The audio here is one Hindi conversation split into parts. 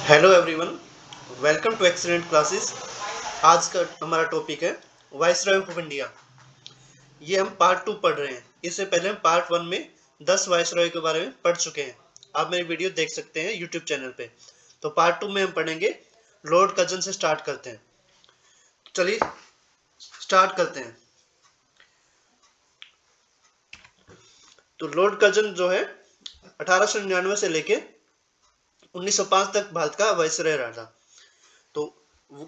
Hello everyone, welcome to excellent classes. आज का हमारा टॉपिक है वाइसरॉय ऑफ इंडिया। ये हम पार्ट 2 पढ़ रहे हैं। इससे पहले हम पार्ट 1 में 10 वाइसरॉय के बारे में पढ़ चुके हैं। आप मेरी वीडियो देख सकते हैं यूट्यूब चैनल पे। तो पार्ट 2 में हम पढ़ेंगे। लॉर्ड कर्जन से स्टार्ट करते हैं। चलिए स्टार्ट करते हैं। तो लॉर्ड कर्जन जो है 1899 से लेके 1905 तक भारत का वाइसरॉय रहा था। तो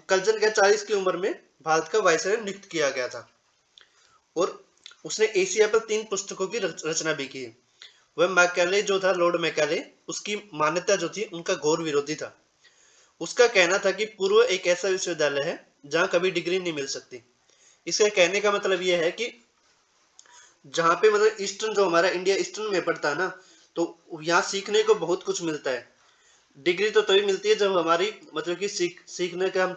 कर्जन के 40 की उम्र में भारत का वाइसरॉय नियुक्त किया गया था और उसने एशिया पर 3 पुस्तकों की रचना भी की। वह मैकाले जो था, लॉर्ड मैकाले, उसकी मान्यता जो थी उनका घोर विरोधी था। उसका कहना था कि पूर्व एक ऐसा विश्वविद्यालय है जहां कभी डिग्री नहीं मिल सकती। इसके कहने का मतलब यह है कि जहां पे मतलब ईस्टर्न, जो हमारा इंडिया ईस्टर्न में पड़ता है ना, तो यहाँ सीखने को बहुत कुछ मिलता है। डिग्री तो तभी मिलती है जब हमारी मतलब कि सीखने का हम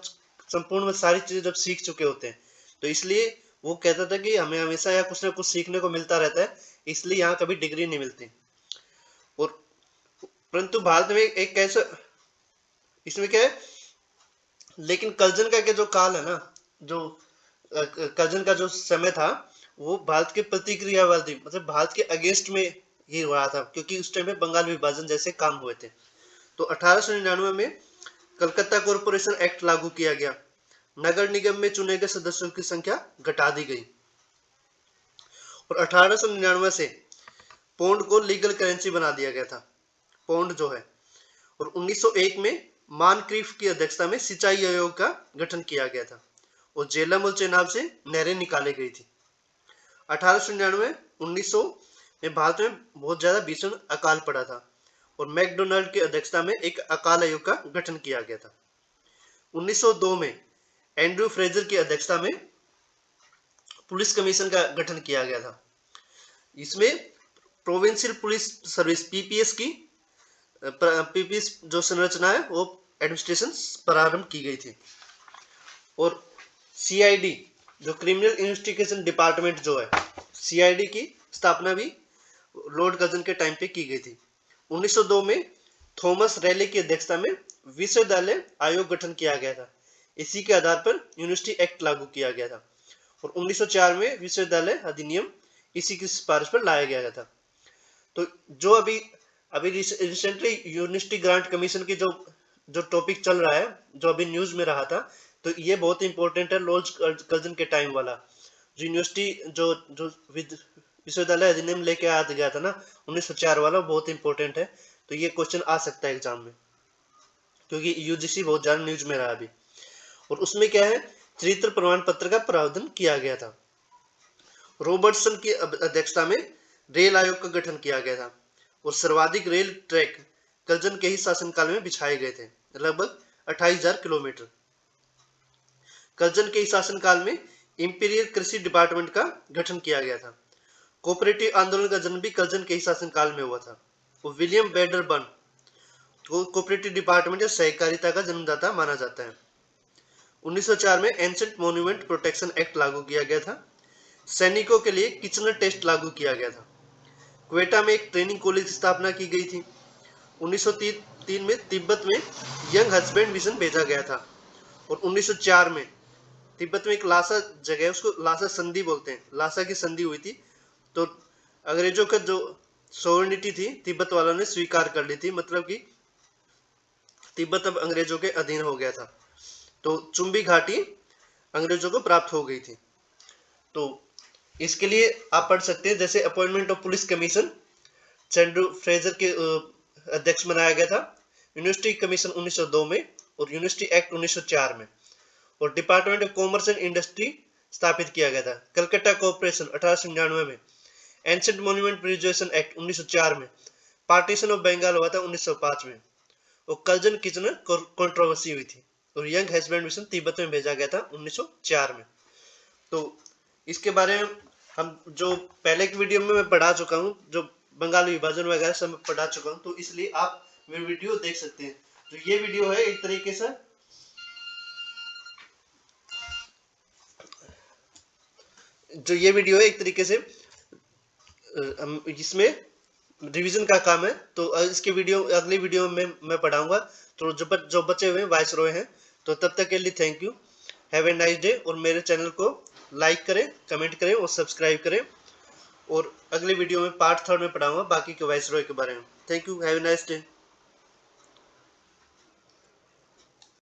संपूर्ण में सारी चीजें जब सीख चुके होते हैं। तो इसलिए वो कहता था कि हमें हमेशा यहाँ कुछ ना कुछ सीखने को मिलता रहता है, इसलिए यहाँ कभी डिग्री नहीं मिलती। और परंतु भारत में एक कैसा, इसमें क्या है, लेकिन कर्जन का के जो काल है ना, जो कर्जन का जो समय था, वो भारत के प्रतिक्रियावादी मतलब भारत के अगेंस्ट में ही हुआ था, क्योंकि उस टाइम में बंगाल विभाजन जैसे काम हुए थे। तो 1899 में कलकत्ता कॉरपोरेशन एक्ट लागू किया गया। नगर निगम में चुने गए सदस्यों की संख्या घटा दी गई और 1899 से पौंड को लीगल करेंसी बना दिया गया था, पौंड जो है। और 1901 में मानक्रीफ की अध्यक्षता में सिंचाई आयोग का गठन किया गया था और जेलामुल चेनाब से नहरें निकाली गई थी। 1899 1900 में भारत में बहुत ज्यादा भीषण अकाल पड़ा था और मैकडोनाल्ड की अध्यक्षता में एक अकाल आयोग का गठन किया गया था। 1902 में एंड्रू फ्रेजर की अध्यक्षता में पुलिस कमीशन का गठन किया गया था। इसमें प्रोविंशियल पुलिस सर्विस पीपीएस की पीपीएस जो संरचना है वो एडमिनिस्ट्रेशन प्रारंभ की गई थी। और सीआईडी जो क्रिमिनल इन्वेस्टिगेशन डिपार्टमेंट जो है, सीआईडी की स्थापना भी लॉर्ड कर्जन के टाइम पे की गई थी। 1902 में थॉमस रैले की अध्यक्षता में विश्वविद्यालय आयोग गठन किया गया था। इसी के आधार पर यूनिवर्सिटी एक्ट लागू किया गया था और 1904 में विश्वविद्यालय अधिनियम इसी की सिफारिश पर लाया गया था। तो जो अभी अभी रिसेंटली यूनिवर्सिटी ग्रांट कमीशन की जो जो टॉपिक चल रहा है, जो अभी न्यूज में रहा था, तो ये बहुत इंपॉर्टेंट है। लॉर्ड कर्जन के टाइम वाला जो यूनिवर्सिटी जो जो विश्वविद्यालय अधिनियम लेके आ गया था ना, 1904 वाला, बहुत इंपॉर्टेंट है। तो ये क्वेश्चन आ सकता है एग्जाम में, क्योंकि यूजीसी बहुत ज्यादा न्यूज में रहा अभी। और उसमें क्या है, चरित्र प्रमाण पत्र का प्रावधान किया गया था। रॉबर्टसन की अध्यक्षता में रेल आयोग का गठन किया गया था और सर्वाधिक रेल ट्रैक कर्जन के ही शासनकाल में बिछाए गए थे, लगभग 28,000 किलोमीटर। कर्जन के ही शासनकाल में इंपीरियल कृषि डिपार्टमेंट का गठन किया गया था। कोऑपरेटिव आंदोलन का जन्म भी कर्जन के ही शासनकाल में हुआ था। वो विलियम बेडरबर्न को कोऑपरेटिव डिपार्टमेंट या सहकारिता का जन्मदाता माना जाता है। 1904 में एंशिएंट मॉन्यूमेंट प्रोटेक्शन एक्ट लागू किया गया था। सैनिकों के लिए किचनर टेस्ट लागू किया गया था। क्वेटा में एक ट्रेनिंग कॉलेज की स्थापना की गई थी। 1903 में तिब्बत में यंग हस्बैंड मिशन भेजा गया था और 1904 में तिब्बत में एक लासा जगह है, उसको लासा संधि बोलते हैं, लासा की संधि हुई थी। तो अंग्रेजों का जो सोवर्निटी थी तिब्बत वालों ने स्वीकार कर ली थी, मतलब कि तिब्बत अब अंग्रेजों के अधीन हो गया था। तो चुंबी घाटी अंग्रेजों को प्राप्त हो गई थी। तो इसके लिए आप पढ़ सकते हैं, जैसे appointment of police commission Andrew Fraser के अध्यक्ष बनाया गया था। यूनिवर्सिटी कमीशन 1902 में और यूनिवर्सिटी एक्ट 1904 में। और department of commerce and industry स्थापित किया गया था। कलकत्ता कॉर्पोरेशन 1899 में। एंशिएंट मॉन्यूमेंट प्रिजर्वेशन एक्ट 1904 में। पार्टीशन ऑफ बंगाल हुआ था 1905 में। और कर्जन किचनर कंट्रोवर्सी हुई थी और यंग हस्बैंड मिशन तिब्बत में भेजा गया था 1904 में। तो इसके बारे में हम जो पहले की वीडियो में मैं पढ़ा चुका हूँ, जो बंगाल विभाजन वगैरह सब पढ़ा चुका हूँ, तो इसलिए आप मेरी वीडियो देख सकते हैं। तो ये वीडियो है एक तरीके से, जो ये वीडियो है एक तरीके से इसमें रिवीजन का काम है। तो इसकी वीडियो अगली वीडियो में मैं पढ़ाऊंगा। तो जो बचे हुए वाइस रॉय हैं, तो तब तक के लिए thank you, have a nice day. और मेरे चैनल को लाइक करें, कमेंट करें और सब्सक्राइब करें। और अगली वीडियो में पार्ट 3 में पढ़ाऊंगा बाकी के वाइस रॉय के बारे में। Thank you, have a nice day.